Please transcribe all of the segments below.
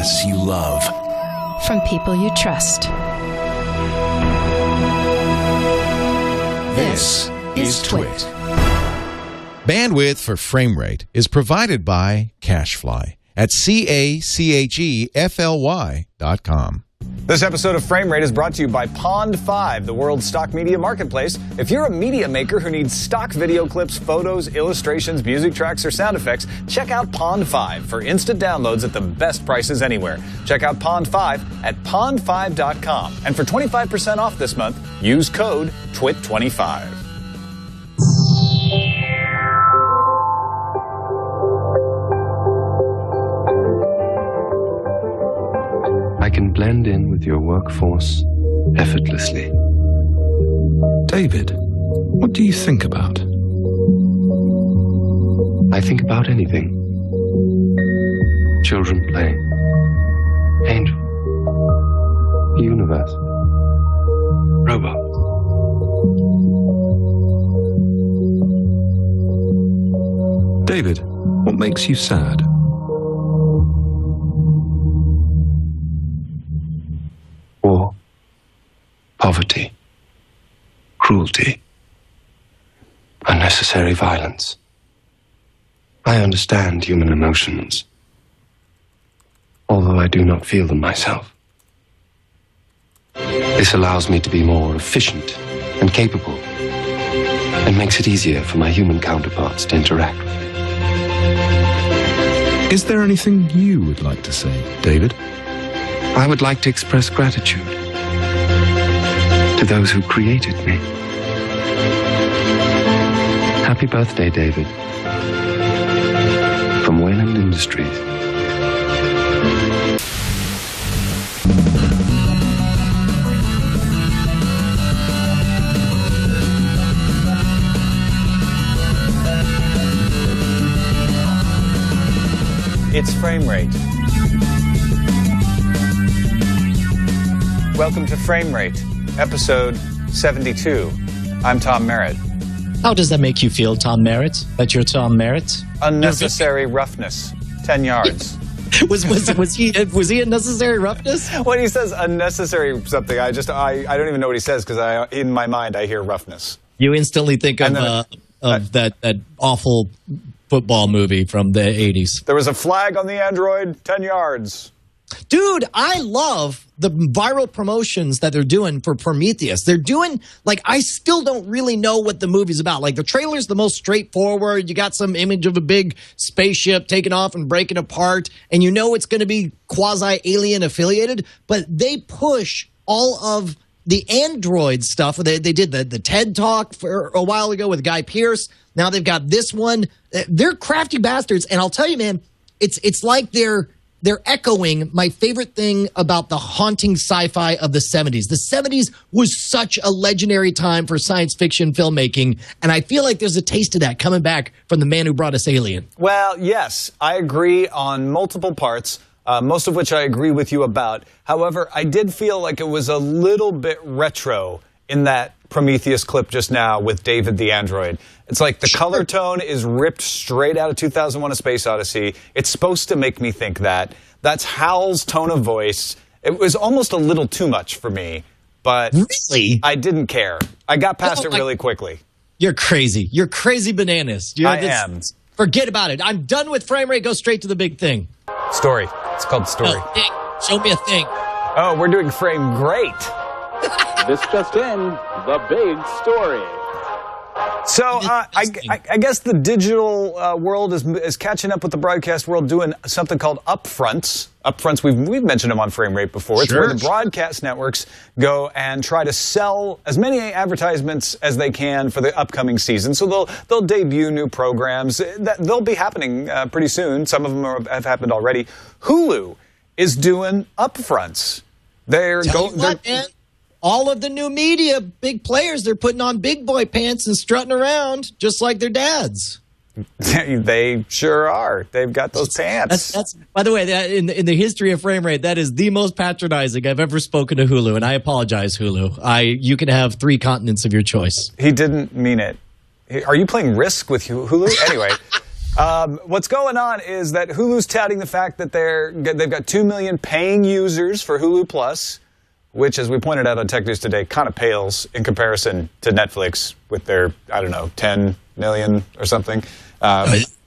podcasts you love. From people you trust. This is Twit. Bandwidth for frame rate is provided by CacheFly at CacheFly.com. This episode of Frame Rate is brought to you by Pond5, the world's stock media marketplace. If you're a media maker who needs stock video clips, photos, illustrations, music tracks, or sound effects, check out Pond5 for instant downloads at the best prices anywhere. Check out Pond5 at pond5.com. And for 25% off this month, use code TWIT25. I can blend in with your workforce effortlessly. David, what do you think about? I think about anything. Children playing. Angel. The universe. Robot. David, what makes you sad? War, poverty, cruelty, unnecessary violence. I understand human emotions, although I do not feel them myself. This allows me to be more efficient and capable, and makes it easier for my human counterparts to interact with me. Is there anything you would like to say, David? I would like to express gratitude to those who created me. Happy birthday, David. From Wayland Industries. It's Frame Rate. Welcome to Frame Rate, episode 72. I'm Tom Merritt. How does that make you feel, Tom Merritt? That you're Tom Merritt? Unnecessary roughness, 10 yards. Was he unnecessary roughness? When he says unnecessary something, I don't even know what he says because in my mind I hear roughness. You instantly think of that awful football movie from the 80s. There was a flag on the Android, 10 yards. Dude, I love the viral promotions that they're doing for Prometheus. They're doing, I still don't really know what the movie's about. The trailer's the most straightforward. You got some image of a big spaceship taking off and breaking apart, and you know it's going to be quasi-alien affiliated, but they push all of the Android stuff. They did the TED Talk for a while ago with Guy Pearce. Now they've got this one. They're crafty bastards, and I'll tell you, man, it's like they're echoing my favorite thing about the haunting sci-fi of the 70s. The 70s was such a legendary time for science fiction filmmaking, and I feel like there's a taste of that coming back from the man who brought us Alien. Well, yes, I agree on multiple parts, most of which I agree with you about. However, I did feel like it was a little bit retro in that Prometheus clip just now with David the Android. It's like the color tone is ripped straight out of 2001: A Space Odyssey. It's supposed to make me think that. That's Hal's tone of voice. It was almost a little too much for me, but really? I didn't care. I got past it really quickly. You're crazy. You're crazy bananas. I am. Forget about it. I'm done with Frame Rate. Go straight to the big thing. Story. It's called Story. Oh, show me a thing. Oh, we're doing Frame Great. This just in, the big story. So I guess the digital world is catching up with the broadcast world, doing something called upfronts. Upfronts, we've mentioned them on Frame Rate before. It's where the broadcast networks go and try to sell as many advertisements as they can for the upcoming season. So they'll debut new programs. They'll be happening pretty soon. Some of them have happened already. Hulu is doing upfronts. They're all of the new media, big players, they're putting on big boy pants and strutting around just like their dads. They sure are. They've got those pants. That's by the way, that in the history of Frame Rate, that is the most patronizing I've ever spoken to Hulu, and I apologize, Hulu. You can have 3 continents of your choice. He didn't mean it. Are you playing Risk with Hulu? Anyway. What's going on is that Hulu's touting the fact that they've got 2 million paying users for Hulu Plus, which, as we pointed out on Tech News Today, kind of pales in comparison to Netflix with their, 10 million or something.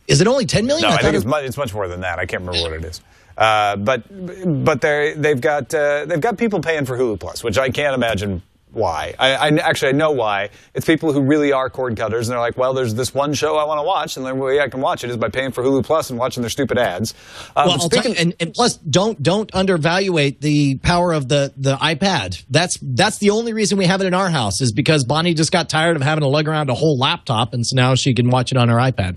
Is it only 10 million? No, I think it's much more than that. I can't remember what it is. But they've got people paying for Hulu Plus, which I can't imagine why. I know why. It's people who really are cord cutters, and they're like, well, there's this one show I want to watch, and the way I can watch it is by paying for Hulu Plus and watching their stupid ads. Well, and plus, don't undervaluate the power of the iPad. That's the only reason we have it in our house, is because Bonnie just got tired of having to lug around a whole laptop, and so now she can watch it on her iPad.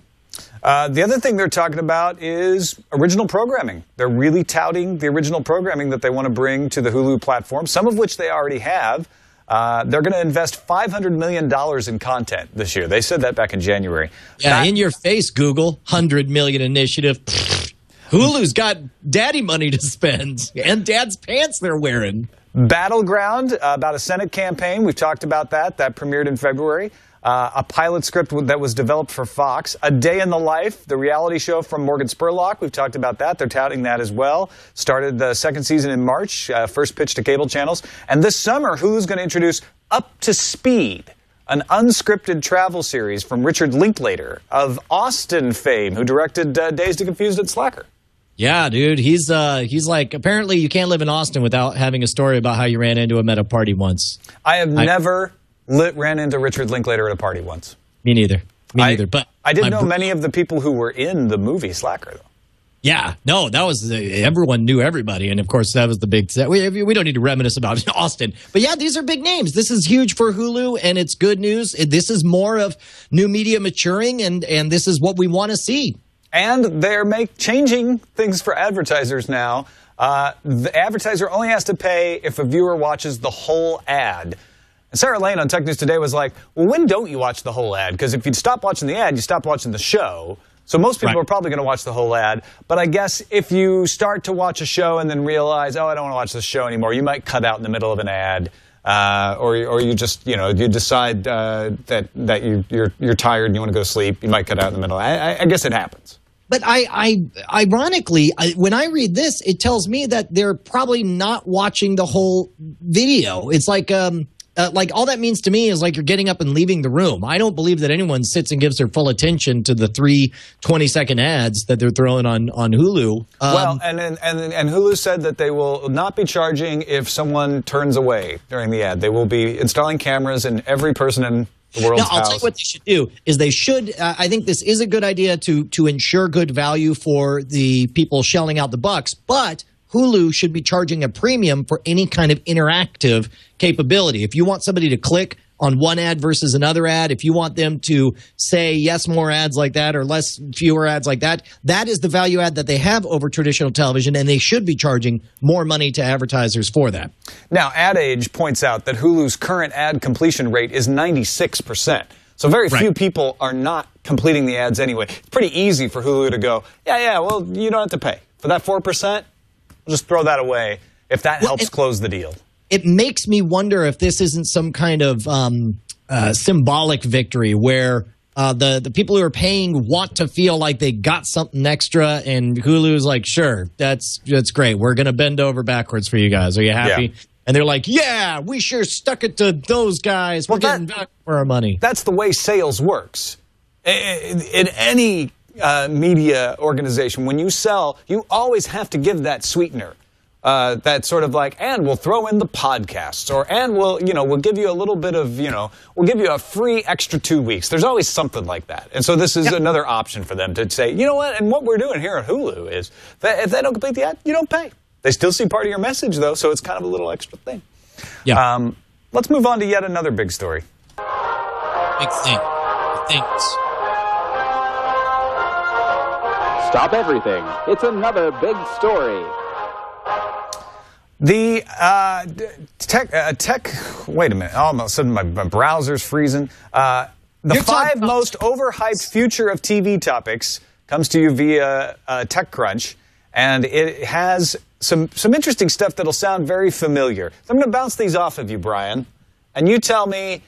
The other thing they're talking about is original programming. They're really touting the original programming that they want to bring to the Hulu platform, some of which they already have. They're going to invest $500 million in content this year. They said that back in January. Yeah, in your face, Google. $100 million initiative. Hulu's got daddy money to spend, and dad's pants they're wearing. Battleground, about a Senate campaign. We've talked about that. That premiered in February. A pilot script that was developed for Fox. A Day in the Life, the reality show from Morgan Spurlock. We've talked about that. They're touting that as well. Started the second season in March. First pitch to cable channels. And this summer, Hulu's going to introduce Up to Speed, an unscripted travel series from Richard Linklater of Austin fame, who directed Dazed and Confused and Slacker. Yeah, dude. He's like, apparently you can't live in Austin without having a story about how you ran into him at a party once. I have never ran into Richard Linklater at a party once. Me neither. But I didn't know many of the people who were in the movie Slacker, though. Yeah, no, that was everyone knew everybody, and of course that was the big. We don't need to reminisce about Austin, but yeah, these are big names. This is huge for Hulu, and it's good news. This is more of new media maturing, and this is what we want to see. And they're changing things for advertisers now. The advertiser only has to pay if a viewer watches the whole ad. And Sarah Lane on Tech News Today was like, well, when don't you watch the whole ad? Because if you stop watching the ad, you stop watching the show. So most people are probably going to watch the whole ad. But I guess if you start to watch a show and then realize, oh, I don't want to watch this show anymore, you might cut out in the middle of an ad. Or you just, you decide that you're tired and you want to go to sleep. You might cut out in the middle. I guess it happens. But ironically, when I read this, it tells me that they're probably not watching the whole video. It's like all that means to me is like you're getting up and leaving the room. I don't believe that anyone sits and gives their full attention to the 3 20-second ads that they're throwing on Hulu. Well, and Hulu said that they will not be charging if someone turns away during the ad. They will be installing cameras in every person in the world's house. I'll tell you what they should do is they should. I think this is a good idea to ensure good value for the people shelling out the bucks, but Hulu should be charging a premium for any kind of interactive capability. If you want somebody to click on one ad versus another ad, if you want them to say yes, more ads like that or fewer ads like that, that is the value add that they have over traditional television, and they should be charging more money to advertisers for that. Now, Ad Age points out that Hulu's current ad completion rate is 96%. So very few people are not completing the ads anyway. It's pretty easy for Hulu to go, well, you don't have to pay. For that 4%, we'll just throw that away if that helps close the deal. It makes me wonder if this isn't some kind of symbolic victory where the people who are paying want to feel like they got something extra, and Hulu's like, sure, that's great. We're going to bend over backwards for you guys. Are you happy? Yeah. And they're like, yeah, we sure stuck it to those guys. We're getting back for our money. That's the way sales works. In any media organization, when you sell, you always have to give that sweetener. That sort of like, and we'll throw in the podcasts, and we'll give you a little bit of, we'll give you a free extra 2 weeks. There's always something like that. And so this is another option for them to say, you know what, and what we're doing here at Hulu is that if they don't complete the ad, you don't pay. They still see part of your message, though, so it's kind of a little extra thing. Yeah. Let's move on to yet another big story. Big thing. Thanks. Stop everything. It's another big story. The wait a minute. All of a sudden, my browser's freezing. The You're 5 most overhyped future of TV topics comes to you via TechCrunch, and it has some interesting stuff that'll sound very familiar. So I'm going to bounce these off of you, Brian, and you tell me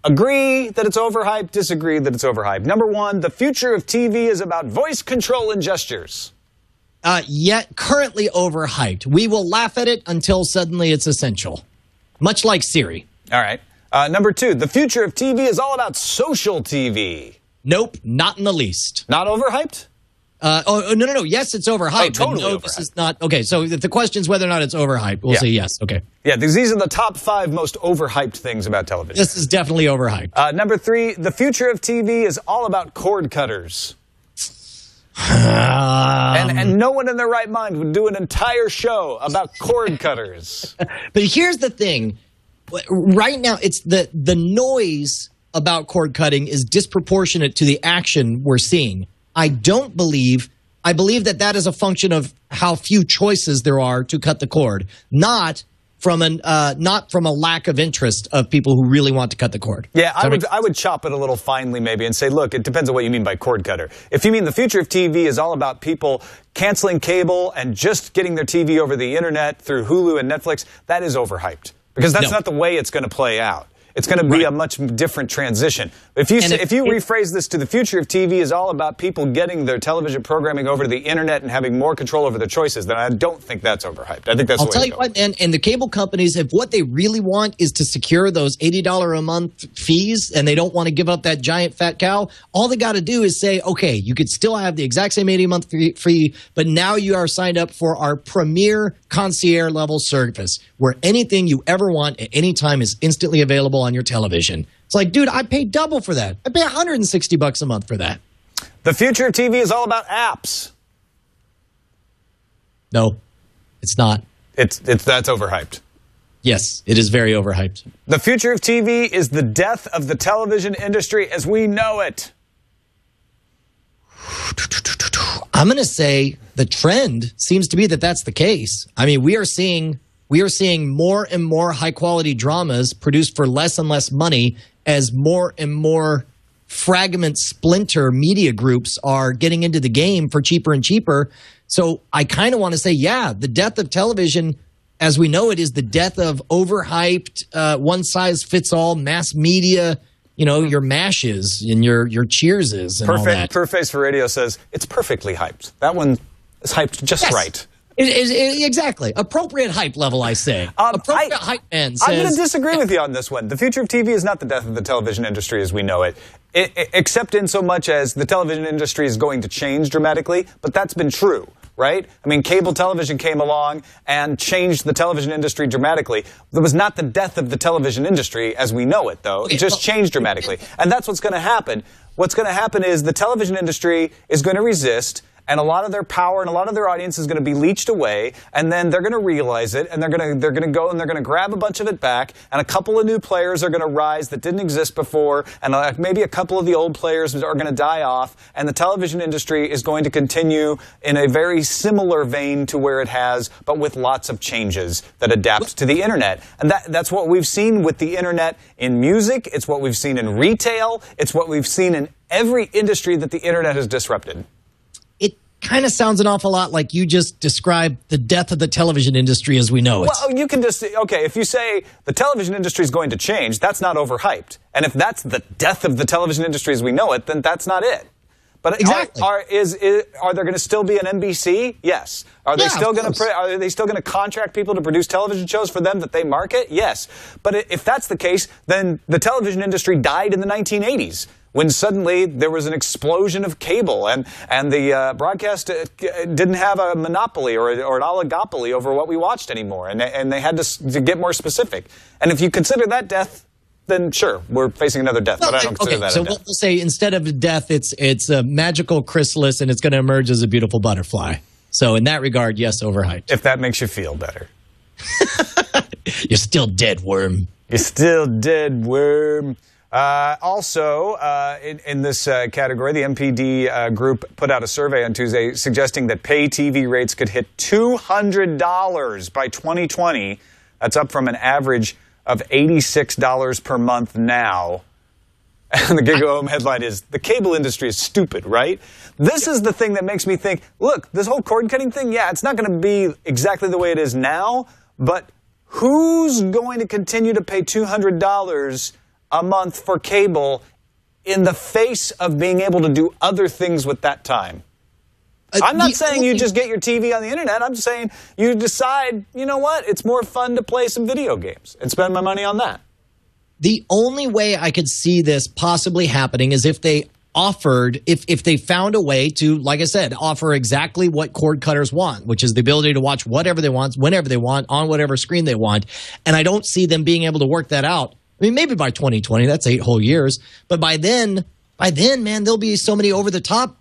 Agree that it's overhyped, disagree that it's overhyped. Number 1, the future of TV is about voice control and gestures. Yet currently overhyped. We will laugh at it until suddenly it's essential. Much like Siri. All right. Number 2, the future of TV is all about social TV. Nope, not in the least. Not overhyped? No. Yes, it's overhyped. Oh, totally no, overhyped. This is not. Okay, so if the question is whether or not it's overhyped, we'll say yes. Okay. Yeah, these are the top 5 most overhyped things about television. This is definitely overhyped. Number 3, the future of TV is all about cord cutters. And no one in their right mind would do an entire show about cord cutters. But here's the thing. Right now, it's the noise about cord cutting is disproportionate to the action we're seeing. I believe that is a function of how few choices there are to cut the cord, not from a lack of interest of people who really want to cut the cord. Yeah, I would chop it a little finely maybe and say, look, it depends on what you mean by cord cutter. If you mean the future of TV is all about people canceling cable and just getting their TV over the internet through Hulu and Netflix, that is overhyped. Because that's not the way it's going to play out. It's going to be a much different transition. If you rephrase this to the future of TV is all about people getting their television programming over to the internet and having more control over their choices, then I don't think that's overhyped. I think that's the way to go. I'll tell you what, and the cable companies, if what they really want is to secure those $80 a month fees and they don't want to give up that giant fat cow, all they got to do is say, okay, you could still have the exact same 80 a month fee, but now you are signed up for our premier concierge level service where anything you ever want at any time is instantly available on your television. It's like, dude, I pay double for that. I pay $160 a month for that. The future of TV is all about apps. No, it's not. That's overhyped. Yes, it is very overhyped. The future of TV is the death of the television industry as we know it. I'm going to say the trend seems to be that that's the case. I mean, we are seeing more and more high-quality dramas produced for less and less money as more and more fragment splinter media groups are getting into the game for cheaper and cheaper. So I kind of want to say, yeah, the death of television as we know it is the death of overhyped, one-size-fits-all mass media, you know, your MASHes and your Cheerses and all that. Perfect Face for Radio says, it's perfectly hyped. That one is hyped just right. Exactly. Appropriate hype level, I say. Appropriate hype man says... I'm going to disagree with you on this one. The future of TV is not the death of the television industry as we know it, except in so much as the television industry is going to change dramatically, but that's been true, right? I mean, cable television came along and changed the television industry dramatically. It was not the death of the television industry as we know it, though. It just changed dramatically. And that's what's going to happen. What's going to happen is the television industry is going to resist, and a lot of their power and a lot of their audience is going to be leached away, and then they're going to realize it, and they're going to go and they're going to grab a bunch of it back, and a couple of new players are going to rise that didn't exist before, and maybe a couple of the old players are going to die off, and the television industry is going to continue in a very similar vein to where it has, but with lots of changes that adapt to the internet. And that's what we've seen with the internet in music, it's what we've seen in retail, it's what we've seen in every industry that the internet has disrupted. Kind of sounds an awful lot like you just described the death of the television industry as we know it. Well, you can just, okay, if you say the television industry is going to change, that's not overhyped. And if that's the death of the television industry as we know it, then that's not it. But exactly. Are there going to still be an NBC? Yes. Are they still going to contract people to produce television shows for them that they market? Yes. But if that's the case, then the television industry died in the 1980s. When suddenly there was an explosion of cable and the broadcast didn't have a monopoly or an oligopoly over what we watched anymore, and they had to get more specific. And if you consider that death, then sure, we're facing another death, but I don't consider that a death. So we'll say instead of a death, it's a magical chrysalis, and it's going to emerge as a beautiful butterfly. So in that regard, yes, overhyped. If that makes you feel better. You're still dead, worm. You're still dead, worm. Also, in this category, the MPD group put out a survey on Tuesday suggesting that pay TV rates could hit $200 by 2020. That's up from an average of $86 per month now. And the Gig Home headline is, the cable industry is stupid, right? This is the thing that makes me think, look, this whole cord cutting thing, yeah, it's not going to be exactly the way it is now, but who's going to continue to pay $200 a month for cable in the face of being able to do other things with that time. I'm not saying you just get your TV on the internet. I'm just saying you decide, you know what, it's more fun to play some video games and spend my money on that. The only way I could see this possibly happening is if they offered, if they found a way to, like I said, offer exactly what cord cutters want, which is the ability to watch whatever they want, whenever they want, on whatever screen they want. And I don't see them being able to work that out. I mean, maybe by 2020, that's 8 whole years. But by then, man, there'll be so many over-the-top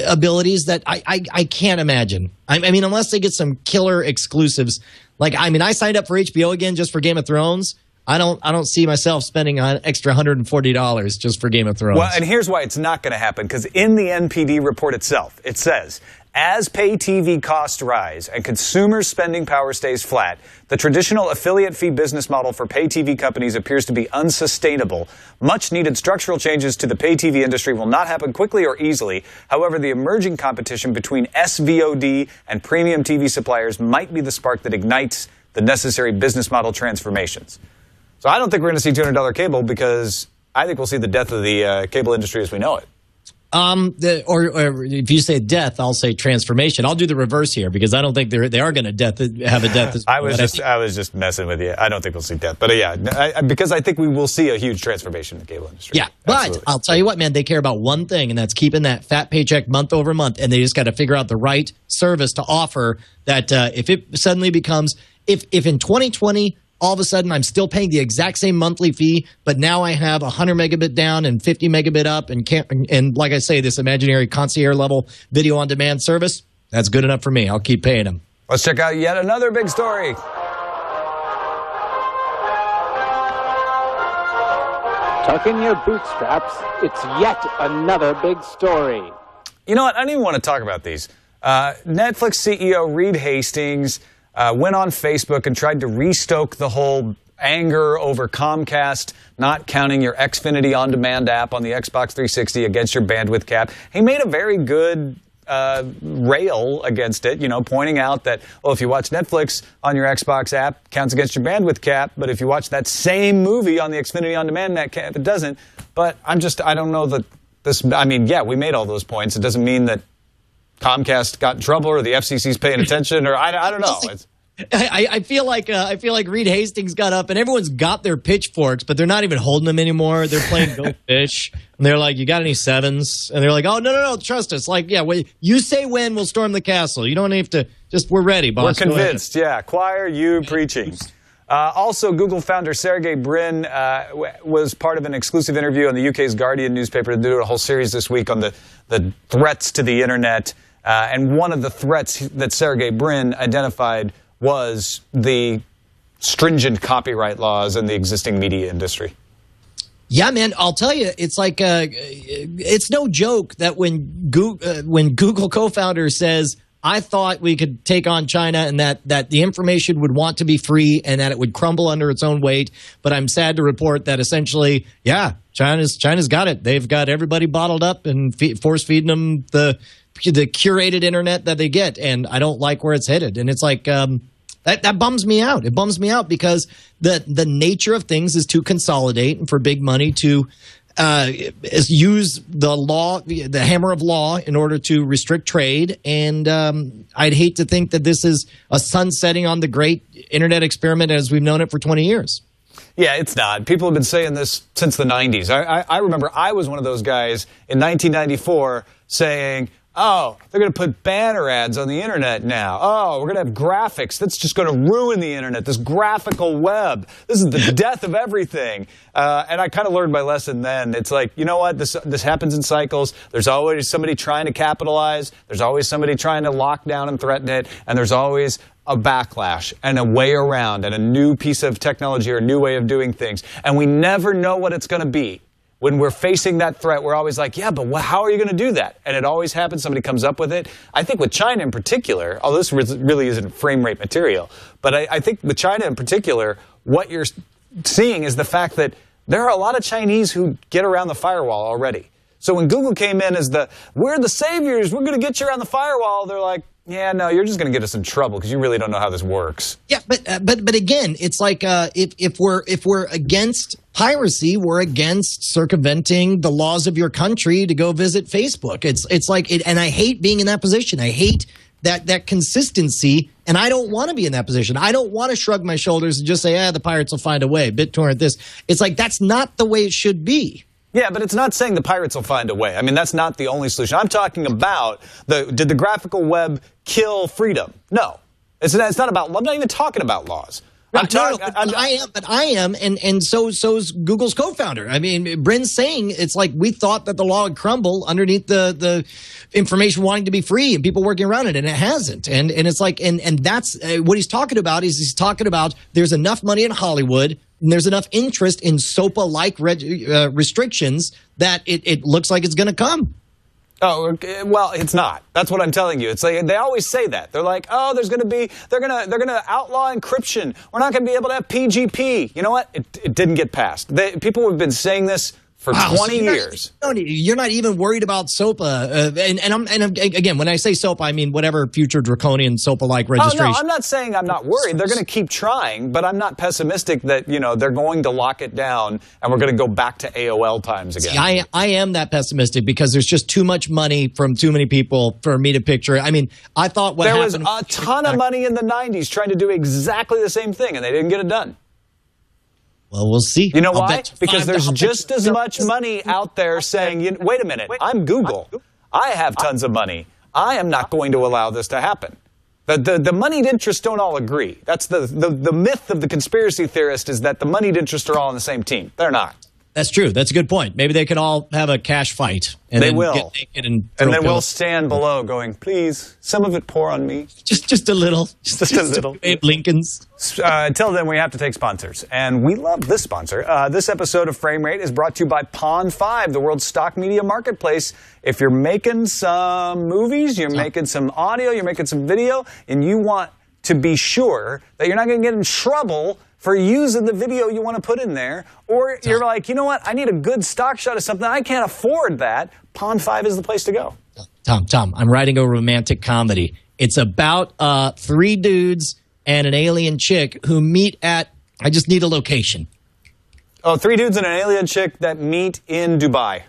abilities that I can't imagine. I mean, unless they get some killer exclusives. Like, I mean, I signed up for HBO again just for Game of Thrones. I don't see myself spending an extra $140 just for Game of Thrones. Well, and here's why it's not going to happen, because in the NPD report itself, it says, as pay TV costs rise and consumers' spending power stays flat, the traditional affiliate fee business model for pay TV companies appears to be unsustainable. Much needed structural changes to the pay TV industry will not happen quickly or easily. However, the emerging competition between SVOD and premium TV suppliers might be the spark that ignites the necessary business model transformations. So I don't think we're going to see $200 cable, because I think we'll see the death of the cable industry as we know it. Or if you say death, I'll say transformation. I'll do the reverse here, because I don't think they are going to have a death. I was just messing with you. I don't think we'll see death, but yeah, because I think we will see a huge transformation in the cable industry. Yeah, but I'll tell you what, man, they care about one thing, and that's keeping that fat paycheck month over month, and they just got to figure out the right service to offer that. If it suddenly becomes, if in 2020. All of a sudden, I'm still paying the exact same monthly fee, but now I have 100 megabit down and 50 megabit up, and like I say, this imaginary concierge level video on demand service. That's good enough for me. I'll keep paying them. Let's check out yet another big story. Tuck in your bootstraps. It's yet another big story. You know what? I don't even want to talk about these. Netflix CEO Reed Hastings went on Facebook and tried to restoke the whole anger over Comcast not counting your Xfinity on-demand app on the Xbox 360 against your bandwidth cap. He made a very good rail against it, pointing out that, if you watch Netflix on your Xbox app, counts against your bandwidth cap, but if you watch that same movie on the Xfinity on-demand cap, it doesn't. But I don't know that this, we made all those points. It doesn't mean that Comcast got in trouble or the FCC's paying attention, or I don't know. I feel like Reed Hastings got up and everyone's got their pitchforks, but they're not even holding them anymore. They're playing Go Fish, and they're like, "You got any sevens?" And they're like, "Oh no, trust us. Like, yeah, you say when, we'll storm the castle. You don't have to. We're ready, boss. We're convinced. Yeah, choir, you preaching." Also, Google founder Sergey Brin was part of an exclusive interview on the UK's Guardian newspaper. They did a whole series this week on the threats to the internet. And one of the threats that Sergey Brin identified was the stringent copyright laws in the existing media industry. Yeah, man, I'll tell you, it's like it's no joke that when Google co-founder says, I thought we could take on China and that the information would want to be free and that it would crumble under its own weight. But I'm sad to report that essentially, yeah, China's got it. They've got everybody bottled up and force feeding them the curated internet that they get. And I don't like where it's headed. And it's like that bums me out. It bums me out because the nature of things is to consolidate and for big money to use the law, the hammer of law, in order to restrict trade. And I'd hate to think that this is a sunsetting on the great internet experiment as we've known it for 20 years. Yeah, it's not. People have been saying this since the 90s. I remember I was one of those guys in 1994 saying, oh, they're going to put banner ads on the internet now. Oh, we're going to have graphics. That's just going to ruin the internet, this graphical web. This is the death of everything. And I kind of learned my lesson then. It's like, you know what? This happens in cycles. There's always somebody trying to capitalize. There's always somebody trying to lock down and threaten it. And there's always a backlash and a way around and a new piece of technology or a new way of doing things. And we never know what it's going to be. When we're facing that threat, we're always like, yeah, but how are you going to do that? And it always happens. Somebody comes up with it. I think with China in particular, although this really isn't frame rate material, but I think with China in particular, what you're seeing is the fact that there are a lot of Chinese who get around the firewall already. So when Google came in as we're the saviors, we're going to get you around the firewall, they're like, yeah, no, you're just going to get us in trouble because you really don't know how this works. Yeah, but again, it's like if we're against piracy, we're against circumventing the laws of your country to go visit Facebook. It's like and I hate being in that position. I hate that consistency, and I don't want to be in that position. I don't want to shrug my shoulders and just say, the pirates will find a way. BitTorrent this. It's like that's not the way it should be. Yeah, but it's not saying the pirates will find a way. I mean, that's not the only solution. I'm talking about did the graphical web kill freedom? No. It's not about. I'm not even talking about laws. I am, and so is Google's co-founder. I mean, Bryn's saying it's like we thought that the law would crumble underneath the information wanting to be free and people working around it, and it hasn't. And it's like, and that's what he's talking about. He's talking about there's enough money in Hollywood. And there's enough interest in SOPA-like restrictions that it looks like it's going to come. Oh, well, it's not. That's what I'm telling you. It's like they always say that. They're like, oh, they're going to outlaw encryption. We're not going to be able to have PGP. You know what? It didn't get passed. People have been saying this for 20 years. You're not even worried about SOPA. And again, when I say SOPA, I mean whatever future draconian SOPA-like registration. Oh, no, I'm not saying I'm not worried. They're going to keep trying, but I'm not pessimistic that, they're going to lock it down and we're going to go back to AOL times again. See, I am that pessimistic because there's just too much money from too many people for me to picture it. I mean, I thought there was a ton of money in the 90s trying to do exactly the same thing, and they didn't get it done. Well, we'll see. You know why? Because there's just as much money out there saying, wait a minute, I'm Google. I have tons of money. I am not going to allow this to happen. The moneyed interests don't all agree. That's the myth of the conspiracy theorist is that the moneyed interests are all on the same team. They're not. That's true. That's a good point. Maybe they could all have a cash fight. And they then will. Get naked and then we'll stand below going, please, some of it pour on me. Just a little. Just a little. Abe Lincoln's. Until then, we have to take sponsors. And we love this sponsor. This episode of Frame Rate is brought to you by Pond5, the world's stock media marketplace. If you're making some movies, you're making some audio, you're making some video, and you want to be sure that you're not going to get in trouble for using the video you want to put in there, or you're like, you know what, I need a good stock shot of something, I can't afford that, Pond5 is the place to go. Tom, I'm writing a romantic comedy. It's about 3 dudes and an alien chick who meet at, I just need a location. Oh, 3 dudes and an alien chick that meet in Dubai.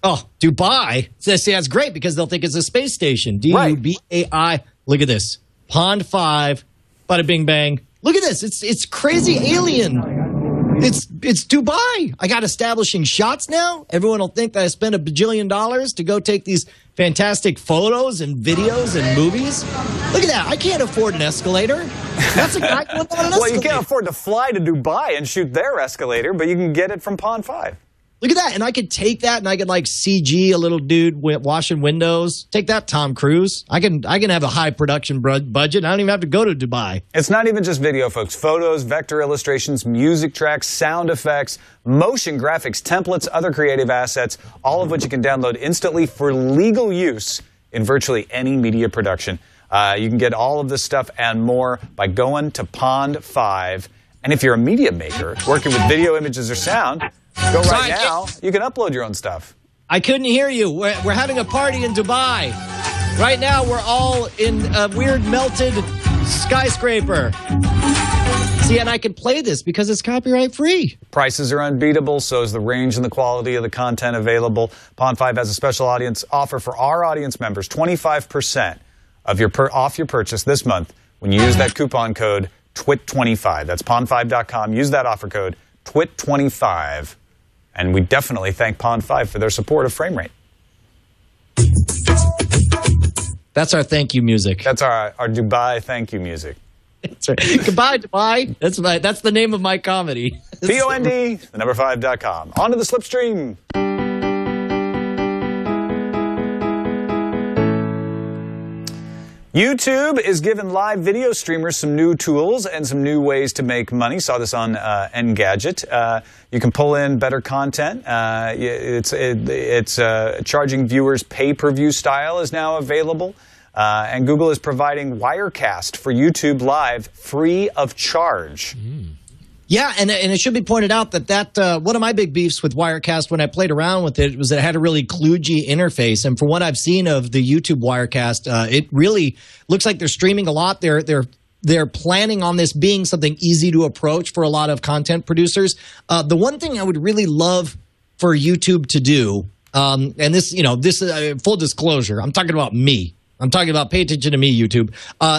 Oh, Dubai? See, that's great because they'll think it's a space station. D-U-B-A-I. Look at this. Pond5, bada bing bang. Look at this. It's crazy alien. It's Dubai. I got establishing shots now. Everyone will think that I spent $1 bajillion to go take these fantastic photos and videos and movies. Look at that. I can't afford an escalator. That's a guy going on an escalator. Well, you can't afford to fly to Dubai and shoot their escalator, but you can get it from Pond5. Look at that. And I could take that and I could like CG a little dude washing windows. Take that, Tom Cruise. I can have a high production budget. I don't even have to go to Dubai. It's not even just video, folks. Photos, vector illustrations, music tracks, sound effects, motion graphics, templates, other creative assets, all of which you can download instantly for legal use in virtually any media production. You can get all of this stuff and more by going to Pond5. And if you're a media maker working with video, images, or sound, go right now. You can upload your own stuff. I couldn't hear you. We're having a party in Dubai. Right now, we're all in a weird melted skyscraper. See, and I can play this because it's copyright free. Prices are unbeatable, so is the range and the quality of the content available. Pond5 has a special audience offer for our audience members, 25% of off your purchase this month when you use that coupon code TWIT25. That's pond5.com. Use that offer code TWIT25. And we definitely thank Pond5 for their support of Frame Rate. That's our thank you music. That's our Dubai thank you music. That's right. Goodbye, Dubai. That's the name of my comedy. POND, the number 5.com. On to the slipstream. YouTube is giving live video streamers some new tools and some new ways to make money. Saw this on Engadget. You can pull in better content. It's charging viewers pay-per-view style is now available. And Google is providing Wirecast for YouTube Live free of charge. Yeah, and it should be pointed out that one of my big beefs with Wirecast when I played around with it was that it had a really kludgy interface. And from what I've seen of the YouTube Wirecast, it really looks like they're streaming a lot. They're planning on this being something easy to approach for a lot of content producers. The one thing I would really love for YouTube to do, and this is full disclosure, I'm talking about me. I'm talking about pay attention to me, YouTube,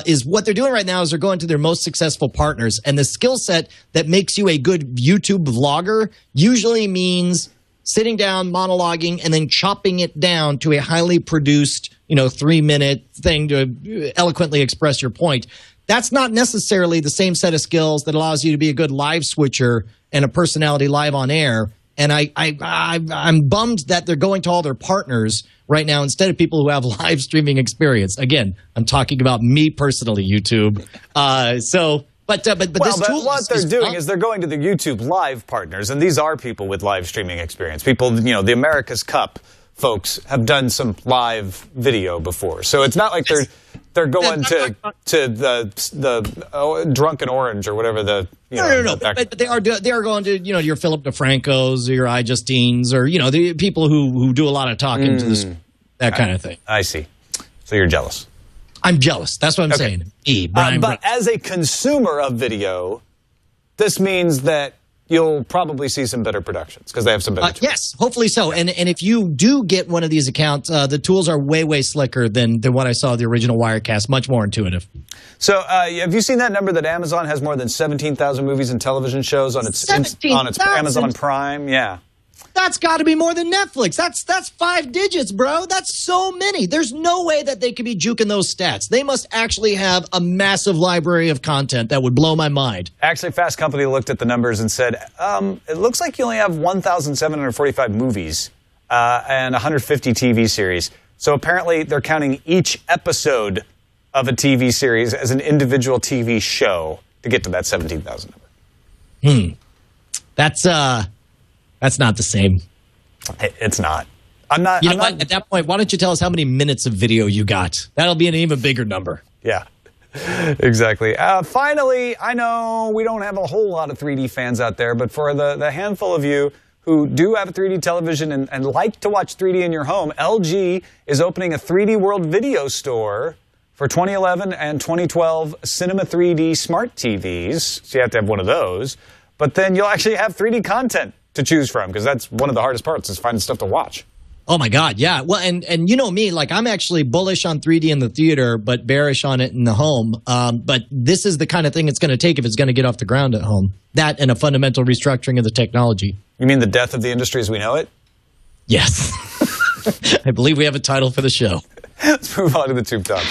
is what they're doing right now is they're going to their most successful partners. And the skill set that makes you a good YouTube vlogger usually means sitting down, monologuing, and then chopping it down to a highly produced, 3-minute thing to eloquently express your point. That's not necessarily the same set of skills that allows you to be a good live switcher and a personality live on air. And I'm bummed that they're going to all their partners right now instead of people who have live streaming experience. Again, I'm talking about me personally, YouTube. But this tool what they're doing is they're going to the YouTube Live partners, and these are people with live streaming experience. People, the America's Cup folks have done some live video before, so it's not like they're going to the Drunken Orange or whatever the no. But they are going to your Philip DeFrancos or your iJustines or the people who do a lot of talking to this that kind of thing. I see. So you're jealous. I'm jealous. That's what I'm saying. But as a consumer of video, this means that you'll probably see some better productions because they have some better tools. Yes, hopefully so. And if you do get one of these accounts, the tools are way slicker than what I saw the original Wirecast. Much more intuitive. So have you seen that number that Amazon has more than 17,000 movies and television shows on its Amazon Prime? Yeah. That's got to be more than Netflix. That's 5 digits, bro. That's so many. There's no way that they could be juking those stats. They must actually have a massive library of content that would blow my mind. Actually, Fast Company looked at the numbers and said, it looks like you only have 1,745 movies and 150 TV series. So apparently they're counting each episode of a TV series as an individual TV show to get to that 17,000 number. That's not the same. It's not. I'm not. At that point, why don't you tell us how many minutes of video you got? That'll be an even bigger number. Yeah, exactly. Finally, I know we don't have a whole lot of 3D fans out there, but for the handful of you who do have a 3D television and like to watch 3D in your home, LG is opening a 3D World video store for 2011 and 2012 Cinema 3D smart TVs. So you have to have one of those. But then you'll actually have 3D content to choose from, because that's one of the hardest parts is finding stuff to watch. Oh my God, yeah. Well, and you know me, like I'm actually bullish on 3D in the theater, but bearish on it in the home. But this is the kind of thing it's going to take if it's going to get off the ground at home. That and a fundamental restructuring of the technology. You mean the death of the industry as we know it? Yes. I believe we have a title for the show. Let's move on to the Tube Tops.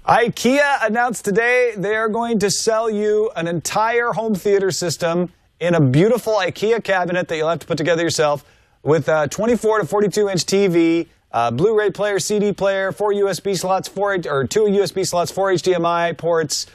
IKEA announced today they are going to sell you an entire home theater system in a beautiful IKEA cabinet that you'll have to put together yourself with a 24 to 42-inch TV, Blu-ray player, CD player, 4 USB slots, 2 USB slots, 4 HDMI ports.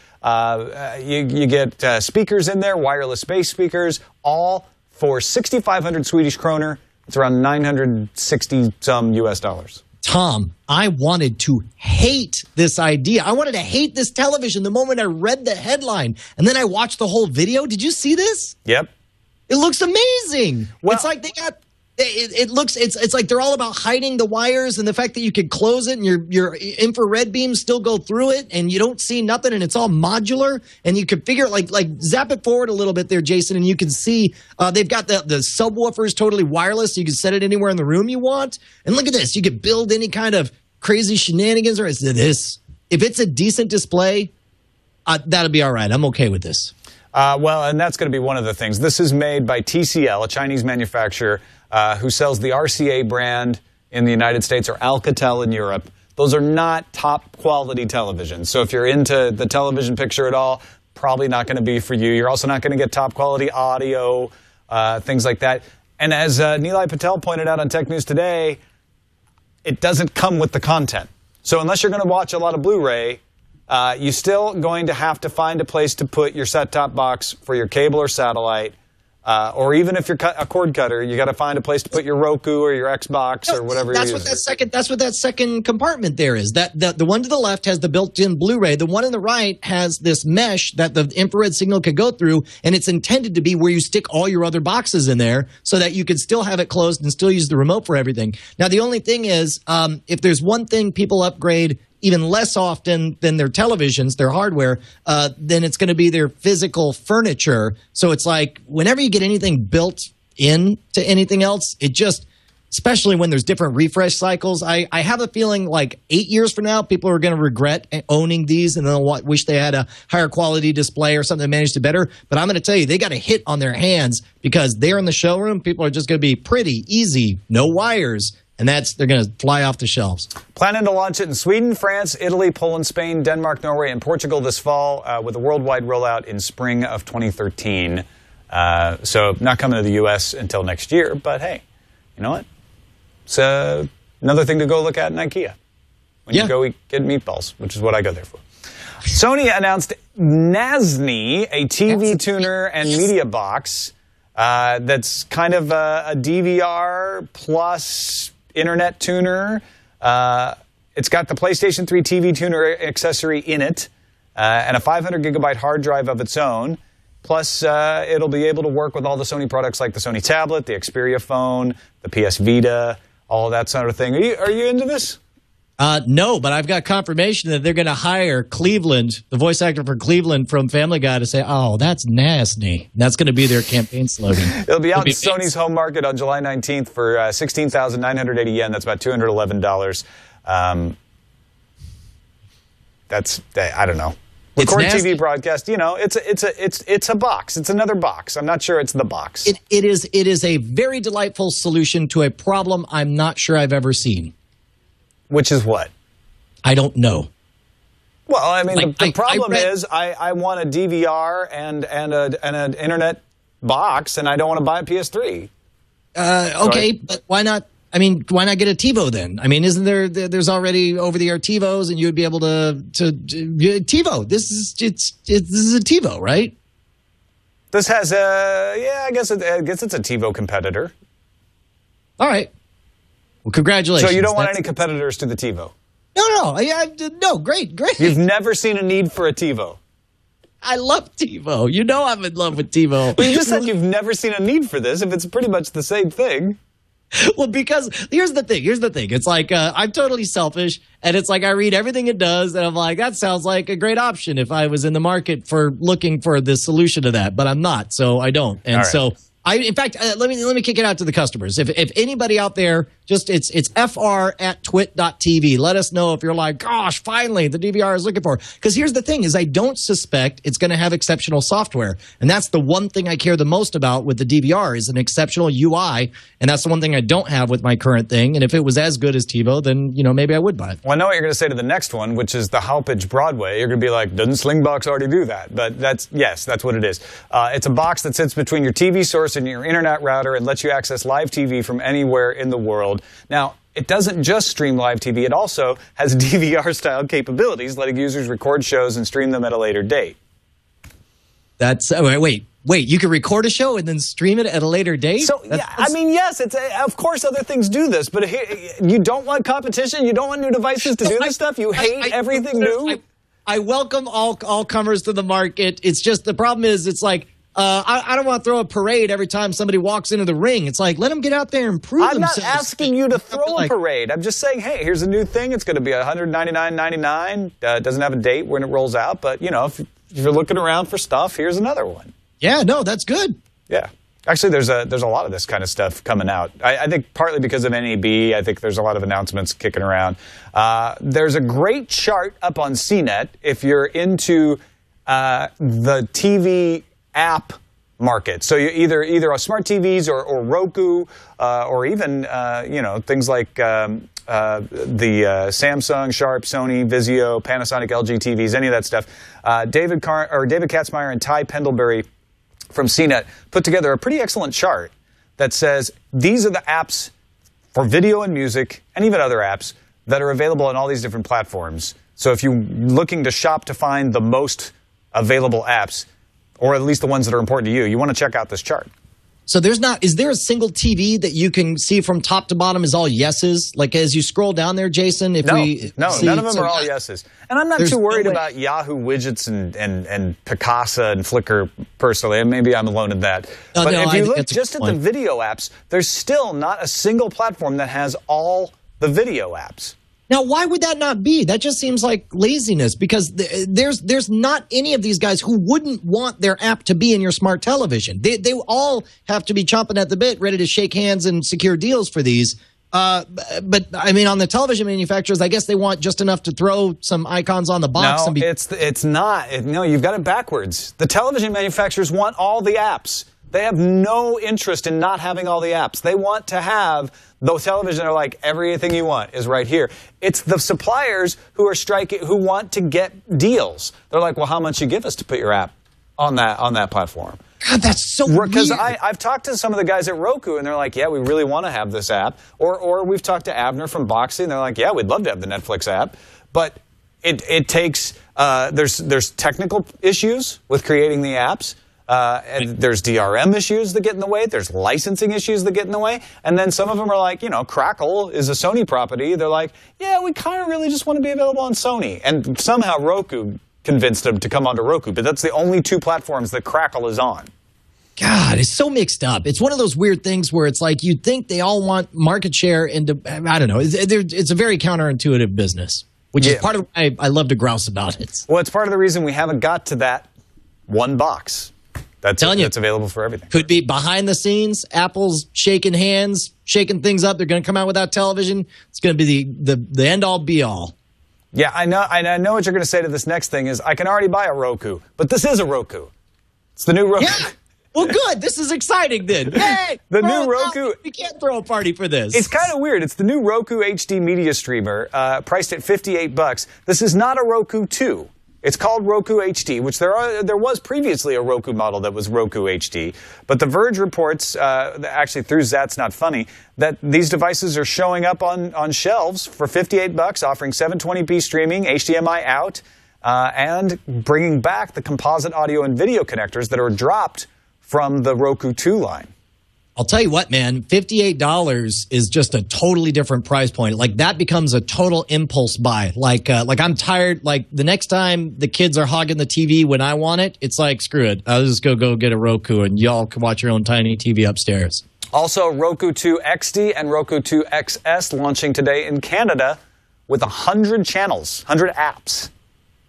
You get speakers in there, wireless bass speakers, all for 6,500 Swedish kroner. It's around 960 some US dollars. Tom, I wanted to hate this idea. I wanted to hate this television the moment I read the headline. And then I watched the whole video. Did you see this? Yep. It looks amazing. Well, it's like they got... It's like they're all about hiding the wires and the fact that you can close it and your infrared beams still go through it and you don't see nothing and it's all modular and you can figure like zap it forward a little bit there, Jason, and you can see they've got the subwoofers totally wireless. So you can set it anywhere in the room you want. And look at this. You can build any kind of crazy shenanigans or this. If it's a decent display, that'll be all right. I'm okay with this. Well, and that's going to be one of the things. This is made by TCL, a Chinese manufacturer, who sells the RCA brand in the United States or Alcatel in Europe. Those are not top quality televisions. So if you're into the television picture at all, probably not going to be for you. You're also not going to get top quality audio, things like that. And as Nilay Patel pointed out on Tech News Today, it doesn't come with the content. So unless you're going to watch a lot of Blu-ray, you're still going to have to find a place to put your set-top box for your cable or satellite. Or even if you're a cord cutter, you got to find a place to put your Roku or your Xbox or whatever. That's what that second compartment there is. That the one to the left has the built-in Blu-ray. The one on the right has this mesh that the infrared signal could go through, and it's intended to be where you stick all your other boxes in there, so that you can still have it closed and still use the remote for everything. Now, the only thing is, if there's one thing people upgrade even less often than their televisions, their hardware, then it's going to be their physical furniture. So it's like whenever you get anything built into anything else, it just, especially when there's different refresh cycles, I have a feeling like 8 years from now, people are going to regret owning these and they'll wish they had a higher quality display or something that managed it better. But I'm going to tell you, they got a hit on their hands because they're in the showroom. People are just going to be pretty easy, no wires. And they're going to fly off the shelves. Planning to launch it in Sweden, France, Italy, Poland, Spain, Denmark, Norway, and Portugal this fall with a worldwide rollout in spring of 2013. So not coming to the U.S. until next year. But hey, you know what? It's another thing to go look at in IKEA when you go get meatballs, which is what I go there for. Sony announced Nasny, a TV tuner and media box that's kind of a DVR plus internet tuner. It's got the PlayStation 3 TV tuner accessory in it and a 500 gigabyte hard drive of its own. Plus, it'll be able to work with all the Sony products like the Sony tablet, the Xperia phone, the PS Vita, all of that sort of thing. Are you into this? No, but I've got confirmation that they're going to hire Cleveland, the voice actor for Cleveland from Family Guy, to say, "Oh, that's nasty." That's going to be their campaign slogan. It'll be out in Sony's home market on July 19th for 16,980 yen. That's about $211. I don't know. Record TV broadcast. You know, it's a box. It's another box. I'm not sure it's the box. It is a very delightful solution to a problem I'm not sure I've ever seen. Which is what? I don't know. Well, I mean, the problem is I want a DVR and an internet box, and I don't want to buy a PS3. Okay, but why not? I mean, why not get a TiVo then? I mean, isn't there's already over-the-air TiVos, and you would be able to TiVo. This is a TiVo, right? This has I guess it's a TiVo competitor. All right. Well, congratulations. So you don't want any competitors to the TiVo? No, great. You've never seen a need for a TiVo? I love TiVo. You know I'm in love with TiVo. But you just said you've never seen a need for this if it's pretty much the same thing. Well, because here's the thing. It's like I'm totally selfish, and it's like I read everything it does, and I'm like, that sounds like a great option if I was in the market for looking for the solution to that, but I'm not, so I don't. And so in fact, let me kick it out to the customers. If anybody out there, just it's fr@twit.tv. Let us know if you're like, gosh, finally the DVR is looking for. Because here's the thing: is I don't suspect it's going to have exceptional software, and that's the one thing I care the most about with the DVR is an exceptional UI, and that's the one thing I don't have with my current thing. And if it was as good as TiVo, then maybe I would buy it. Well, I know what you're going to say to the next one, which is the Halpage Broadway. You're going to be like, doesn't Slingbox already do that? But that's what it is. It's a box that sits between your TV source and your internet router and lets you access live TV from anywhere in the world. Now, it doesn't just stream live TV. It also has DVR-style capabilities, letting users record shows and stream them at a later date. That's wait. You can record a show and then stream it at a later date? So, yes, of course other things do this, but you don't want competition? You don't want new devices to do this stuff? You hate everything new? I welcome all comers to the market. It's just the problem is it's like, I don't want to throw a parade every time somebody walks into the ring. It's like, let them get out there and prove themselves. I'm not asking you to throw a parade. I'm just saying, hey, here's a new thing. It's going to be $199.99. Doesn't have a date when it rolls out. But, if you're looking around for stuff, here's another one. Yeah, no, that's good. Yeah. Actually, there's a lot of this kind of stuff coming out. I think partly because of NAB. I think there's a lot of announcements kicking around. There's a great chart up on CNET if you're into the TV app market. So you either on smart TVs or Roku or even things like the Samsung, Sharp, Sony, Vizio, Panasonic, LG TVs, any of that stuff. David Katzmeyer and Ty Pendlebury from CNET put together a pretty excellent chart that says these are the apps for video and music and even other apps that are available on all these different platforms. So if you're looking to shop to find the most available apps, or at least the ones that are important to you, you want to check out this chart. So is there a single TV that you can see from top to bottom is all yeses? Like as you scroll down there, Jason, none of them are all yeses. And I'm not too worried about Yahoo widgets and Picasa and Flickr personally. And maybe I'm alone in that. But if you look just at the video apps, there's still not a single platform that has all the video apps. Now, why would that not be? That just seems like laziness because there's not any of these guys who wouldn't want their app to be in your smart television. They all have to be chomping at the bit, ready to shake hands and secure deals for these. But I mean, on the television manufacturers, I guess they want just enough to throw some icons on the box. No, it's not. No, you've got it backwards. The television manufacturers want all the apps. They have no interest in not having all the apps. They want to have the television. Are like, everything you want is right here. It's the suppliers who are striking, who want to get deals. They're like, well, how much you give us to put your app on that platform? God, that's so weird. Because I've talked to some of the guys at Roku, and they're like, yeah, we really want to have this app. Or we've talked to Abner from Boxy, and they're like, yeah, we'd love to have the Netflix app. But it takes, there's technical issues with creating the apps. And there's DRM issues that get in the way. There's licensing issues that get in the way. And then some of them are like, Crackle is a Sony property. They're like, yeah, we kind of really just want to be available on Sony. And somehow Roku convinced them to come onto Roku. But that's the only two platforms that Crackle is on. God, it's so mixed up. It's one of those weird things where it's like you'd think they all want market share into, I don't know. It's a very counterintuitive business, which is part of why I love to grouse about it. Well, it's part of the reason we haven't got to that one box. That's available for everything. Could be behind the scenes, Apple's shaking hands, shaking things up. They're going to come out without television. It's going to be the end-all, be-all. Yeah, I know what you're going to say to this next thing is, I can already buy a Roku, but this is a Roku. It's the new Roku. Yeah. Well, good. This is exciting then. Hey, the new Roku. We can't throw a party for this. It's kind of weird. It's the new Roku HD media streamer, priced at $58. This is not a Roku 2. It's called Roku HD, which there was previously a Roku model that was Roku HD. But The Verge reports, actually through Zat's Not Funny, that these devices are showing up on shelves for $58, offering 720p streaming, HDMI out, and bringing back the composite audio and video connectors that are dropped from the Roku 2 line. I'll tell you what, man, $58 is just a totally different price point. Like that becomes a total impulse buy. Like I'm tired. Like the next time the kids are hogging the TV when I want it, it's like, screw it. I'll just go get a Roku and y'all can watch your own tiny TV upstairs. Also, Roku 2 XD and Roku 2 XS launching today in Canada with 100 channels, 100 apps.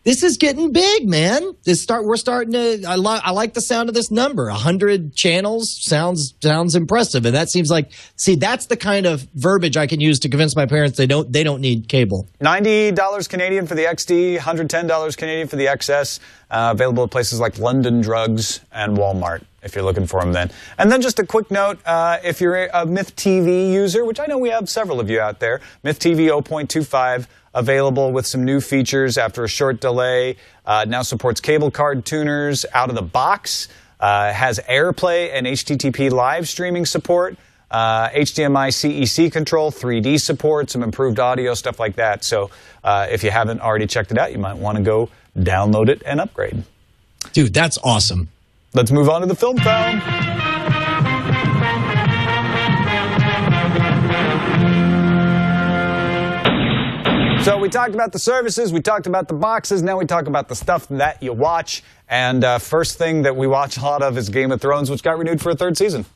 This is getting big, man. We're starting to. I like the sound of this number. 100 channels sounds impressive, and that seems like. See, that's the kind of verbiage I can use to convince my parents they don't need cable. $90 Canadian for the XD, $110 Canadian for the XS. Available at places like London Drugs and Walmart if you're looking for them then. And then just a quick note, if you're a Myth TV user, which I know we have several of you out there, Myth TV 0.25. Available with some new features after a short delay. Now supports cable card tuners out of the box. Has AirPlay and HTTP live streaming support. HDMI CEC control, 3D support, some improved audio, stuff like that. So if you haven't already checked it out, you might want to go download it and upgrade. Dude, that's awesome. Let's move on to the Film Found. So we talked about the services, we talked about the boxes, now we talk about the stuff that you watch. And first thing that we watch a lot of is Game of Thrones, which got renewed for a third season.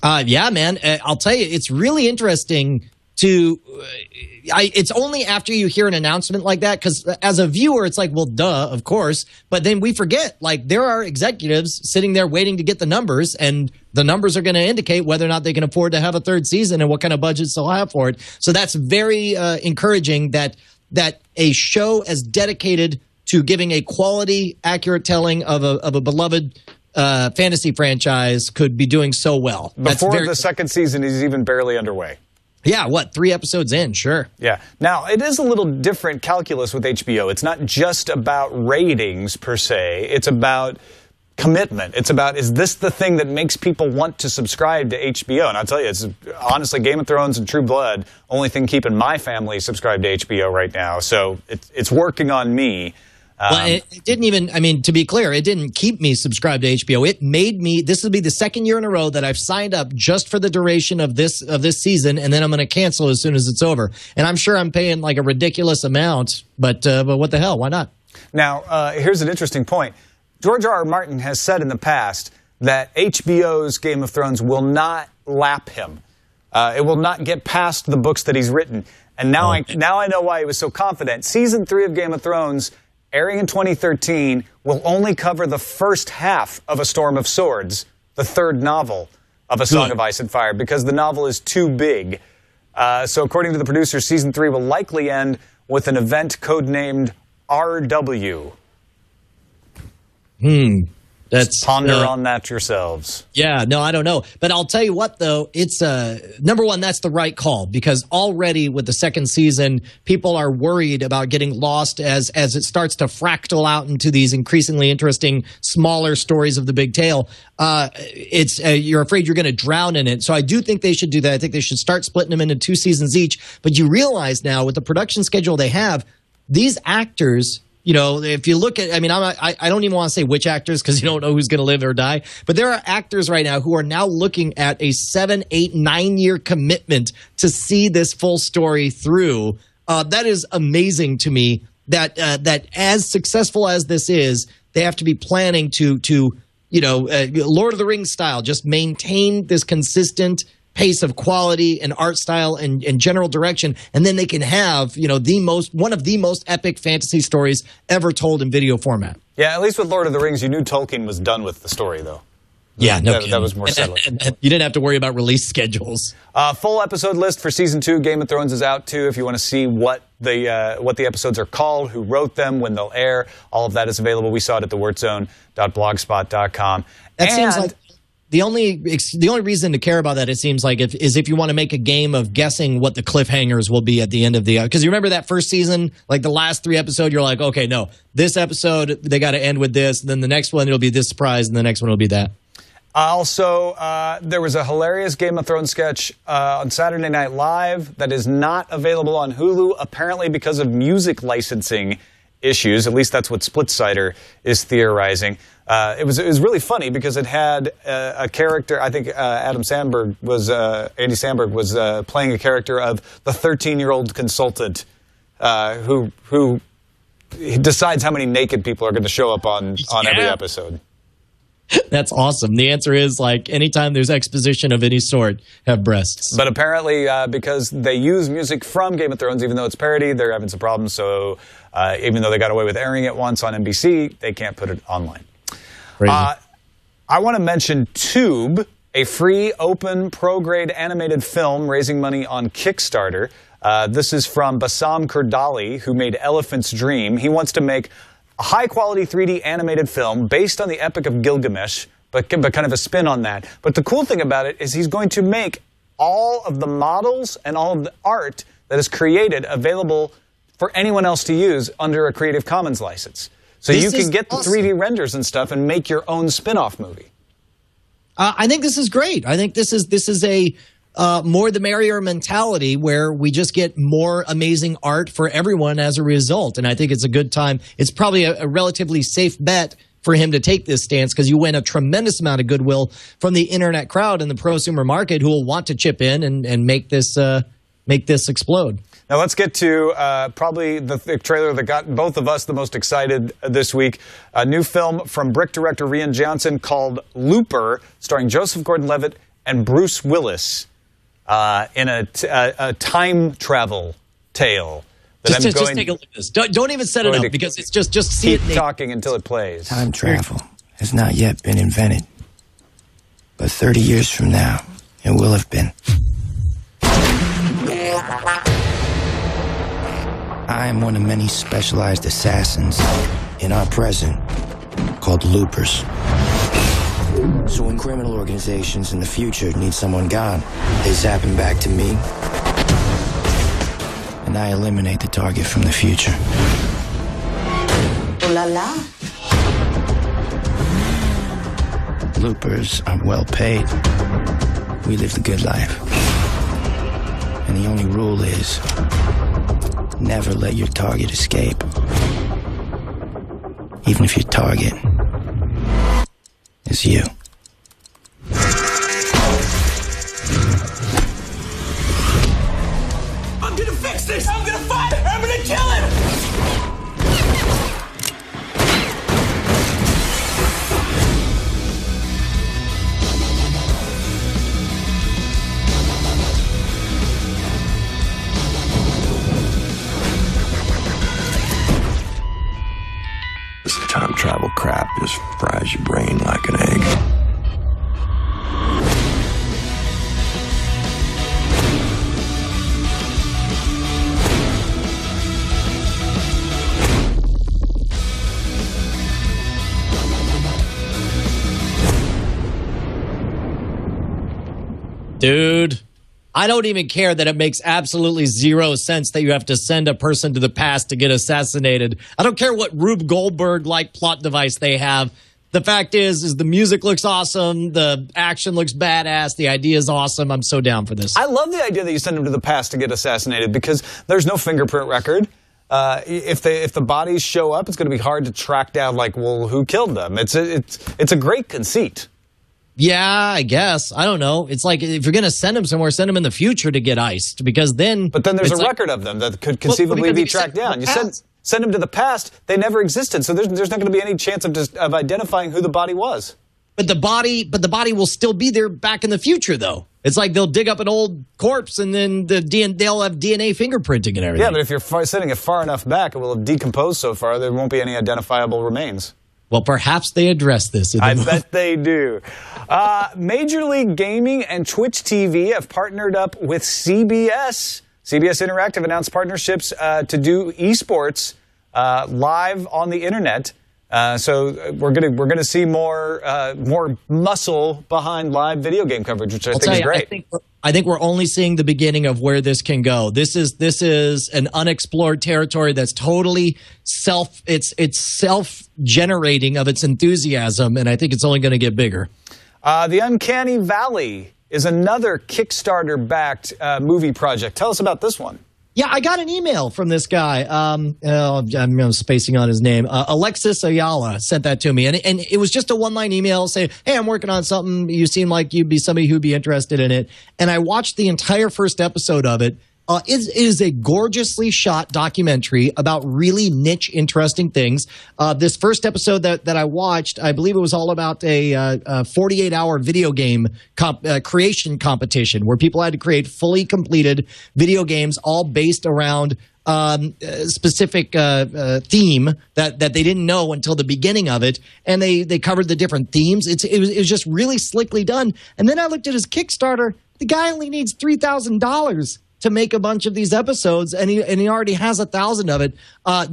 Yeah, man. I'll tell you, it's really interesting to it's only after you hear an announcement like that, because as a viewer, it's like, well, duh, of course. But then we forget, like, there are executives sitting there waiting to get the numbers, and the numbers are going to indicate whether or not they can afford to have a third season and what kind of budgets they'll have for it. So that's very encouraging that a show as dedicated to giving a quality, accurate telling of a beloved fantasy franchise could be doing so well. Before the second season is even barely underway. Yeah, 3 episodes in, sure. Yeah. Now, it is a little different calculus with HBO. It's not just about ratings, per se. It's about commitment. It's about, is this the thing that makes people want to subscribe to HBO? And I'll tell you, it's honestly Game of Thrones and True Blood, only thing keeping my family subscribed to HBO right now. So it's working on me. Well, it didn't even, I mean, to be clear, it didn't keep me subscribed to HBO. It made me, this will be the second year in a row that I've signed up just for the duration of this season, and then I'm going to cancel as soon as it's over. And I'm sure I'm paying like a ridiculous amount, but what the hell, why not? Now, here's an interesting point. George R.R. Martin has said in the past that HBO's Game of Thrones will not lap him. It will not get past the books that he's written. And now I know why he was so confident. Season 3 of Game of Thrones, airing in 2013, will only cover the first half of A Storm of Swords, the third novel of A Song of Ice and Fire, because the novel is too big. So according to the producers, Season 3 will likely end with an event codenamed RW. That's ponder on that yourselves. Yeah, no, I don't know. But I'll tell you what, though, it's number one, that's the right call, because already with the second season, people are worried about getting lost as it starts to fractal out into these increasingly interesting, smaller stories of the big tale. You're afraid you're going to drown in it. So I do think they should do that. I think they should start splitting them into 2 seasons each. But you realize now with the production schedule they have, these actors, you know, if you look at, I mean, I don't even want to say which actors because you don't know who's going to live or die. But there are actors right now who are now looking at a 7, 8, 9 year commitment to see this full story through. That is amazing to me. That as successful as this is, they have to be planning to you know, Lord of the Rings style, just maintain this consistent pace of quality and art style and general direction, and then they can have, you know, one of the most epic fantasy stories ever told in video format. Yeah, at least with Lord of the Rings, you knew Tolkien was done with the story, though. Yeah, no, that was more settled. And you didn't have to worry about release schedules. Full episode list for season 2. Game of Thrones is out too. If you want to see what the episodes are called, who wrote them, when they'll air, all of that is available. We saw it at thewordzone.blogspot.com. That seems like the only reason to care about that, it seems like, is if you want to make a game of guessing what the cliffhangers will be at the end of the, because you remember that first season, like the last 3 episodes, you're like, okay, no, this episode they got to end with this, and then the next one it'll be this surprise, and the next one will be that. Also, there was a hilarious Game of Thrones sketch on Saturday Night Live that is not available on Hulu, apparently because of music licensing issues. At least that's what SplitSider is theorizing. It was really funny because it had a character. I think Andy Samberg was playing a character of the 13-year-old consultant who decides how many naked people are going to show up on every episode. That's awesome. The answer is, like, anytime there's exposition of any sort, have breasts. But apparently, because they use music from Game of Thrones, even though it's parody, they're having some problems. So even though they got away with airing it once on NBC, they can't put it online. I want to mention Tube, a free, open, pro-grade animated film raising money on Kickstarter. This is from Bassam Kurdali, who made Elephant's Dream. He wants to make a high-quality 3D animated film based on the Epic of Gilgamesh, but kind of a spin on that. But the cool thing about it is he's going to make all of the models and all of the art that is created available for anyone else to use under a Creative Commons license. So you can get the 3D renders and stuff and make your own spin-off movie. I think this is great. I think this is a more the merrier mentality where we just get more amazing art for everyone as a result. And I think it's a good time. It's probably a relatively safe bet for him to take this stance because you win a tremendous amount of goodwill from the internet crowd and the prosumer market who will want to chip in and make this explode. Now let's get to probably the trailer that got both of us the most excited this week. A new film from Brick director Rian Johnson called Looper, starring Joseph Gordon-Levitt and Bruce Willis in a time travel tale. Just take a look at this. Don't even set it up because it's just see it. Keep talking until it plays. Time travel has not yet been invented, but 30 years from now, it will have been. I am one of many specialized assassins in our present called loopers. So when criminal organizations in the future need someone gone, they zap him back to me, and I eliminate the target from the future. Ooh la la. Loopers are well paid. We live the good life. And the only rule is never let your target escape. even if your target is you. I'm gonna fix this! I'm gonna find him! I'm gonna kill him! This time travel crap just fries your brain like an egg. Dude, I don't even care that it makes absolutely zero sense that you have to send a person to the past to get assassinated. I don't care what Rube Goldberg-like plot device they have. The fact is the music looks awesome, the action looks badass, the idea is awesome. I'm so down for this. I love the idea that you send them to the past to get assassinated because there's no fingerprint record. If the bodies show up, it's going to be hard to track down, like, well, who killed them? It's a great conceit. Yeah, I guess. I don't know. It's like if you're going to send them somewhere, send them in the future to get iced because then... But then there's a record of them that could conceivably be tracked down. You send them to the past, they never existed, so there's not going to be any chance of identifying who the body was. But the body will still be there back in the future, though. It's like they'll dig up an old corpse and then they'll have DNA fingerprinting and everything. Yeah, but if you're sending it far enough back, it will have decomposed so far, there won't be any identifiable remains. Well, perhaps they address this. I bet they do. Major League Gaming and Twitch TV have partnered up with CBS. CBS Interactive announced partnerships to do esports live on the internet. So we're gonna see more muscle behind live video game coverage, which I think is great. I think we're only seeing the beginning of where this can go. This is an unexplored territory that's totally self-generating of its enthusiasm, and I think it's only going to get bigger. The Uncanny Valley is another Kickstarter-backed movie project. Tell us about this one. Yeah, I got an email from this guy. I'm spacing on his name. Alexis Ayala sent that to me. And it was just a one-line email saying, hey, I'm working on something. You seem like you'd be somebody who'd be interested in it. And I watched the entire first episode of it. It is a gorgeously shot documentary about really niche, interesting things. This first episode that I watched, I believe it was all about a 48-hour video game creation competition where people had to create fully completed video games all based around specific theme that they didn't know until the beginning of it, and they covered the different themes. It was just really slickly done. And then I looked at his Kickstarter. The guy only needs $3,000 to make a bunch of these episodes, and he already has 1,000 of it.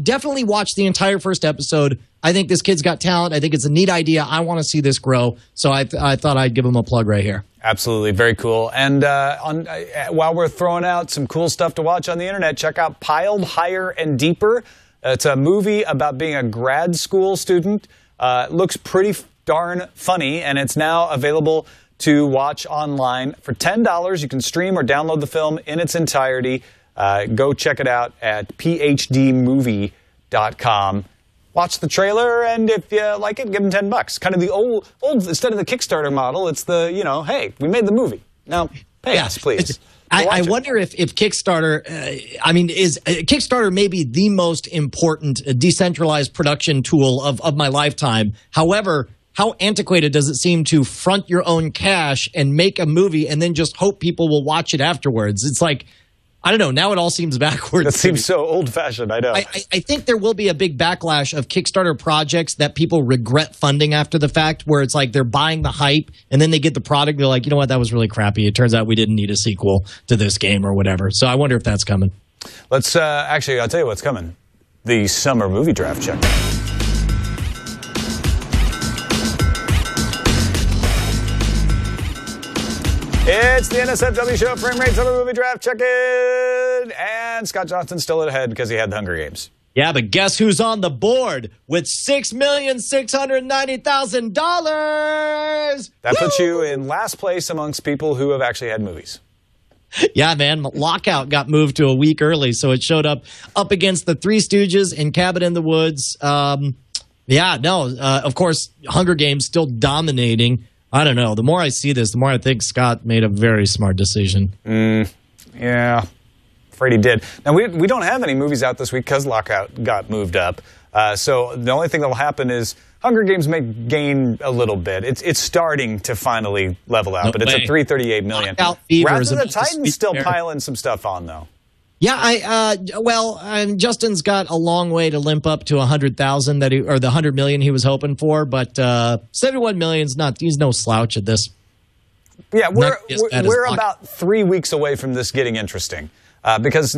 Definitely watch the entire first episode. I think this kid's got talent. I think it's a neat idea. I want to see this grow, so I thought I'd give him a plug right here. Absolutely, very cool. And while we're throwing out some cool stuff to watch on the internet, check out Piled Higher and Deeper. It's a movie about being a grad school student. It looks pretty darn funny, and it's now available to watch online for $10. You can stream or download the film in its entirety. Go check it out at phdmovie.com. Watch the trailer, and if you like it, give them $10. Kind of the old instead of the Kickstarter model, it's the, hey, we made the movie. Now, pay us, please. I wonder if Kickstarter, Kickstarter may be the most important decentralized production tool of my lifetime. However, how antiquated does it seem to front your own cash and make a movie and then just hope people will watch it afterwards? It's like, I don't know. Now it all seems backwards. It seems so old-fashioned, I know. I think there will be a big backlash of Kickstarter projects that people regret funding after the fact, where it's like they're buying the hype and then they get the product. They're like, you know what, that was really crappy. It turns out we didn't need a sequel to this game or whatever. So I wonder if that's coming. Let's actually, I'll tell you what's coming. The summer movie draft check. It's the NSFW show, Frame Rate Summer Movie Draft Check-In. And Scott Johnson's still ahead because he had the Hunger Games. Yeah, but guess who's on the board with $6,690,000? That puts you in last place amongst people who have actually had movies. Yeah, man. Lockout got moved to a week early, so it showed up against the Three Stooges and Cabin in the Woods. Yeah, no, of course, Hunger Games still dominating. I don't know. The more I see this, the more I think Scott made a very smart decision. Yeah, afraid he did. Now, we don't have any movies out this week because Lockout got moved up. So the only thing that will happen is Hunger Games may gain a little bit. It's starting to finally level out, but it's at $338 million. Wrath of the Titans still piling some stuff on, though. Yeah, Justin's got a long way to limp up to 100,000 or the 100 million he was hoping for, but 71 million's he's no slouch at this. Yeah, we're about 3 weeks away from this getting interesting. Because,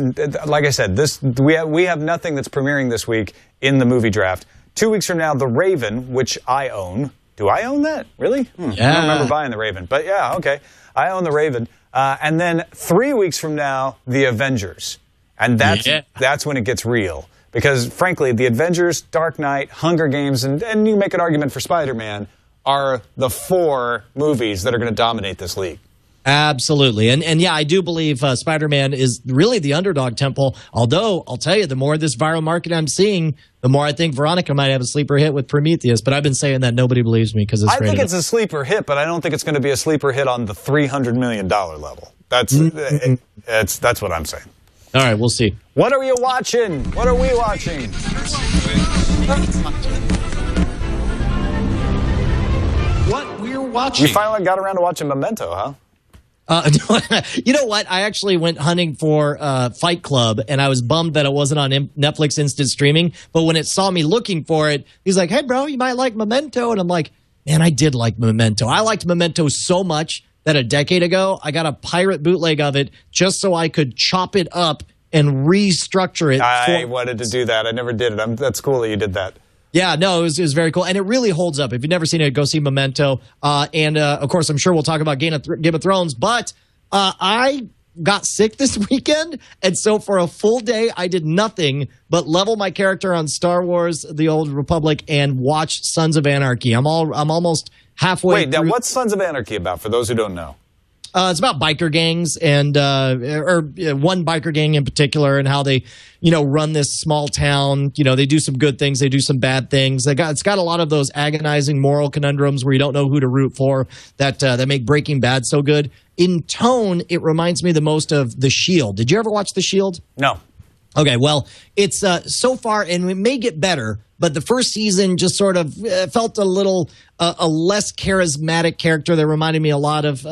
like I said, we have nothing that's premiering this week in the movie draft. 2 weeks from now, The Raven, which I own. Do I own that? Really? Yeah. I don't remember buying The Raven. But yeah, okay. I own The Raven. And then 3 weeks from now, The Avengers. And that's when it gets real. Because, frankly, The Avengers, Dark Knight, Hunger Games, and you make an argument for Spider-Man, are the 4 movies that are going to dominate this league. Absolutely. And yeah, I do believe Spider-Man is really the underdog temple. Although, I'll tell you, the more of this viral market I'm seeing, the more I think Veronica might have a sleeper hit with Prometheus. But I've been saying that nobody believes me because I think it's a sleeper hit, but I don't think it's going to be a sleeper hit on the $300 million level. That's what I'm saying. All right, we'll see. What are you watching? What are we watching? What we're watching? You finally got around to watching Memento, huh? You know what? I actually went hunting for Fight Club, and I was bummed that it wasn't on Netflix instant streaming. But when it saw me looking for it, he's like, hey, bro, you might like Memento. And I'm like, man, I did like Memento. I liked Memento so much that a decade ago, I got a pirate bootleg of it just so I could chop it up and restructure it. I wanted to do that. I never did it. That's cool that you did that. Yeah, no, it was very cool. And it really holds up. If you've never seen it, go see Memento. And, of course, I'm sure we'll talk about Game of Thrones. But I got sick this weekend. And so for a full day, I did nothing but level my character on Star Wars, The Old Republic, and watch Sons of Anarchy. I'm almost halfway through. Wait, now what's Sons of Anarchy about, for those who don't know? It's about biker gangs and one biker gang in particular and how they, run this small town. They do some good things. They do some bad things. It's got a lot of those agonizing moral conundrums where you don't know who to root for that make Breaking Bad so good. In tone, it reminds me the most of The Shield. Did you ever watch The Shield? No. Okay, well, it's so far, and it may get better, but the first season just sort of felt a less charismatic character that reminded me a lot of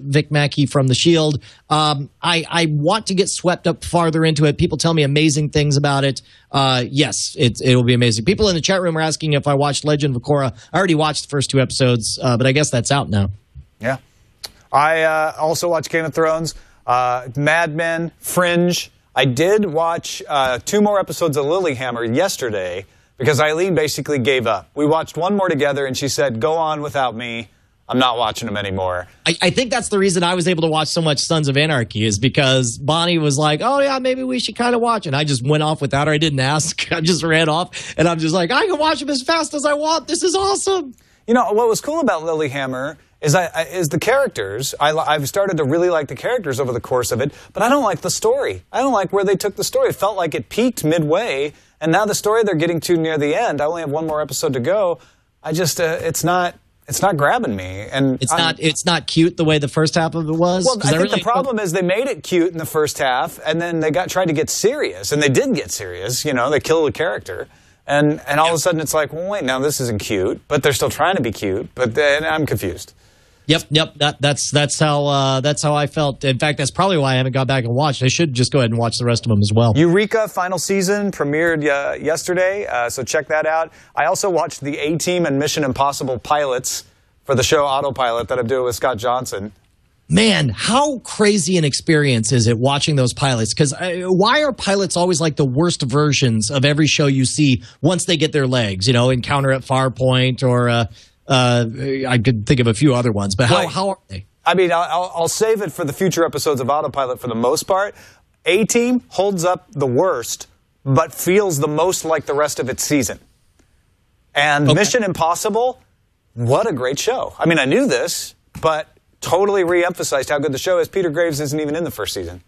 Vic Mackey from The Shield. I want to get swept up farther into it. People tell me amazing things about it. Yes, it will be amazing. People in the chat room are asking if I watched Legend of Korra. I already watched the first 2 episodes, but I guess that's out now. Yeah. I also watched Game of Thrones, Mad Men, Fringe. I did watch 2 more episodes of Lilyhammer yesterday because Eileen basically gave up. We watched 1 more together, and she said, go on without me. I'm not watching them anymore. I think that's the reason I was able to watch so much Sons of Anarchy is because Bonnie was like, oh, yeah, maybe we should kind of watch. And I just went off without her. I didn't ask. I just ran off. And I'm just like, I can watch them as fast as I want. This is awesome. What was cool about Lilyhammer is the characters. I've started to really like the characters over the course of it, but I don't like the story. I don't like where they took the story. It felt like it peaked midway, and now the story they're getting to near the end. I only have 1 more episode to go. I just it's not grabbing me, and it's not cute the way the first half of it was. Well, I think the problem is they made it cute in the first half, and then they tried to get serious, and they did get serious. They killed a character. And all of a sudden it's like, well, wait, now this isn't cute, but they're still trying to be cute. But then I'm confused. Yep. That's how I felt. In fact, that's probably why I haven't got back and watched. I should just go ahead and watch the rest of them as well. Eureka final season premiered yesterday, so check that out. I also watched the A-Team and Mission Impossible pilots for the show Autopilot that I'm doing with Scott Johnson. Man, how crazy an experience is it watching those pilots? Because why are pilots always like the worst versions of every show you see once they get their legs? Encounter at Farpoint or I could think of a few other ones. But how are they? I mean, I'll save it for the future episodes of Autopilot for the most part. A-Team holds up the worst, but feels the most like the rest of its season. And Mission Impossible, what a great show. I mean, I knew this, but totally re-emphasized how good the show is. Peter Graves isn't even in the first season.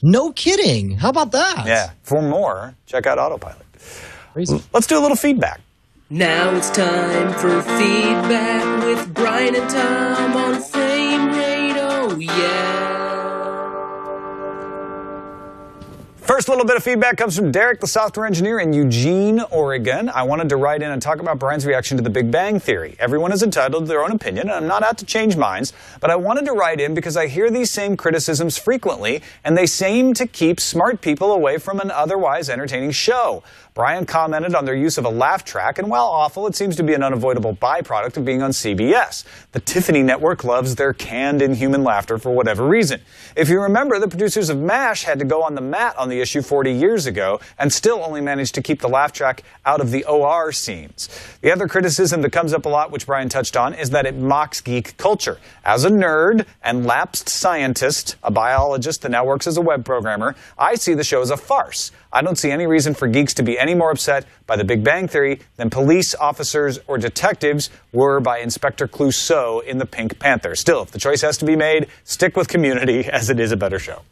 No kidding. How about that? Yeah. For more, check out Autopilot. Crazy. Let's do a little feedback. Now it's time for feedback with Brian and Tom on Frame Rate. Oh, yeah. First little bit of feedback comes from Derek, the software engineer in Eugene, Oregon. I wanted to write in and talk about Brian's reaction to the Big Bang Theory. Everyone is entitled to their own opinion, and I'm not out to change minds, but I wanted to write in because I hear these same criticisms frequently, and they seem to keep smart people away from an otherwise entertaining show. Brian commented on their use of a laugh track, and while awful, it seems to be an unavoidable byproduct of being on CBS. The Tiffany Network loves their canned, inhuman laughter for whatever reason. If you remember, the producers of MASH had to go on the mat on the issue 40 years ago, and still only managed to keep the laugh track out of the OR scenes. The other criticism that comes up a lot, which Brian touched on, is that it mocks geek culture. As a nerd and lapsed scientist, a biologist that now works as a web programmer, I see the show as a farce. I don't see any reason for geeks to be any more upset by the Big Bang Theory than police officers or detectives were by Inspector Clouseau in The Pink Panther. Still, if the choice has to be made, stick with Community, as it is a better show.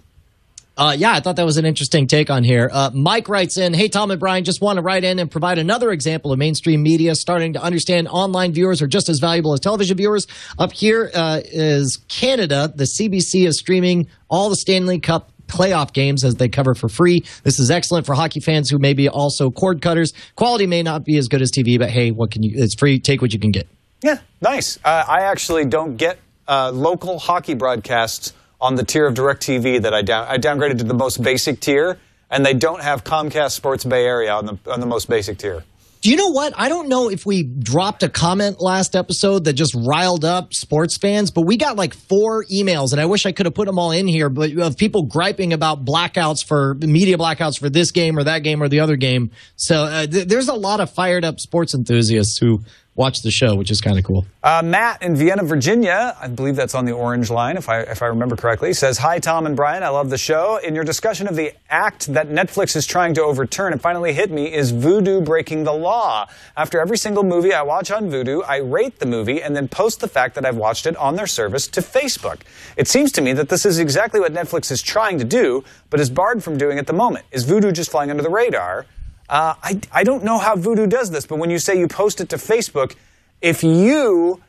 Yeah, I thought that was an interesting take on here. Mike writes in, hey, Tom and Brian, just want to write in and provide another example of mainstream media starting to understand online viewers are just as valuable as television viewers. Up here is Canada. The CBC is streaming all the Stanley Cup playoff games as they cover for free. This is excellent for hockey fans who may be also cord cutters. Quality may not be as good as TV, but hey, what can you? It's free. Take what you can get. Yeah, nice. I actually don't get local hockey broadcasts on the tier of DirecTV that I downgraded to the most basic tier, and they don't have Comcast Sports Bay Area on the most basic tier. Do you know what? I don't know if we dropped a comment last episode that just riled up sports fans, but we got like 4 emails, and I wish I could have put them all in here, but of people griping about blackouts for media blackouts for this game or that game or the other game. So there's a lot of fired up sports enthusiasts who watch the show, which is kind of cool. Matt in Vienna, Virginia, I believe that's on the orange line, if I remember correctly, says, hi, Tom and Brian, I love the show. In your discussion of the act that Netflix is trying to overturn, it finally hit me, is Vudu breaking the law? After every single movie I watch on Vudu, I rate the movie and then post the fact that I've watched it on their service to Facebook. It seems to me that this is exactly what Netflix is trying to do, but is barred from doing at the moment. Is Vudu just flying under the radar? I don't know how Vudu does this, but when you say you post it to Facebook, if you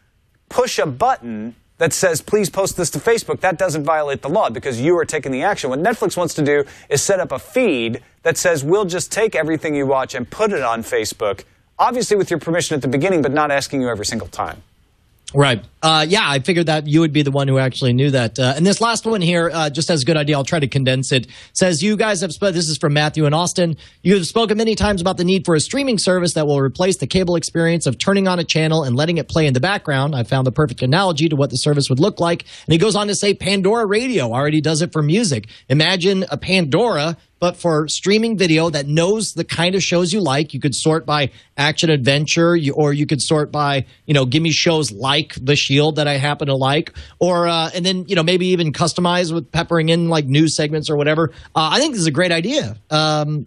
push a button that says, please post this to Facebook, that doesn't violate the law because you are taking the action. What Netflix wants to do is set up a feed that says, we'll just take everything you watch and put it on Facebook, obviously with your permission at the beginning, but not asking you every single time. Right. Yeah, I figured that you would be the one who actually knew that. And this last one here, just has a good idea. I'll try to condense it. Says, you guys have spoken, this is from Matthew in Austin. You have spoken many times about the need for a streaming service that will replace the cable experience of turning on a channel and letting it play in the background. I found the perfect analogy to what the service would look like. And he goes on to say Pandora Radio already does it for music. Imagine a Pandora, but for streaming video that knows the kind of shows you like. You could sort by action adventure, or you could sort by, give me shows like The Shield that I happen to like, or and then maybe even customize with peppering in like news segments or whatever. I think this is a great idea. I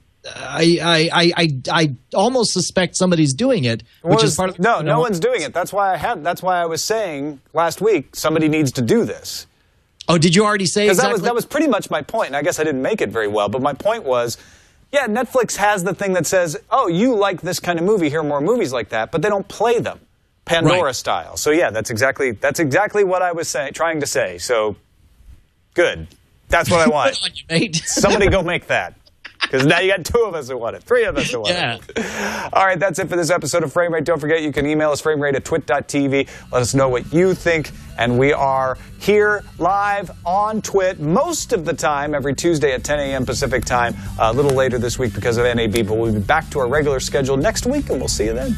almost suspect somebody's doing it, which is part of no one's doing it. That's why I was saying last week somebody needs to do this. Oh, did you already say exactly? That was pretty much my point, and I guess I didn't make it very well, but my point was, yeah, Netflix has the thing that says, oh, you like this kind of movie, here are more movies like that, but they don't play them, Pandora style. So yeah, that's exactly what I was trying to say, so good. That's what I want. Somebody go make that. Because now you got 2 of us who want it, 3 of us who want it. All right, that's it for this episode of Frame Rate. Don't forget, you can email us, framerate@twit.tv. Let us know what you think. And we are here live on Twit most of the time, every Tuesday at 10 a.m. Pacific time. A little later this week because of NAB, but we'll be back to our regular schedule next week, and we'll see you then.